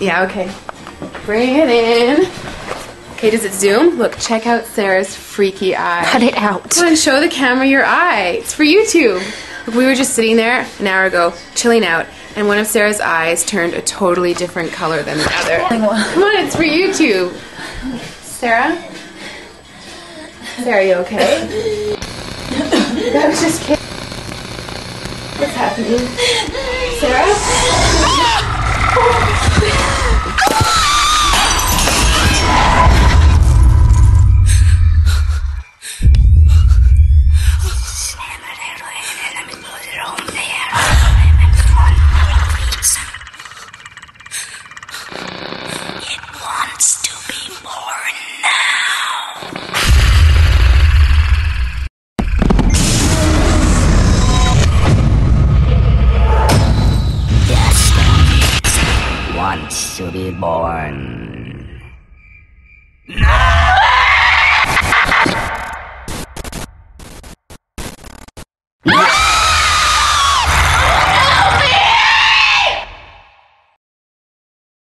Yeah, okay. Bring it in. Okay, does it zoom? Look, check out Sarah's freaky eye. Cut it out. Come on, show the camera your eye. It's for YouTube. Look, we were just sitting there an hour ago, chilling out, and one of Sarah's eyes turned a totally different color than the other. Come on, it's for YouTube. Sarah? Sarah, are you okay? That was just kidding. What's happening? Sarah? Wants to be born. No!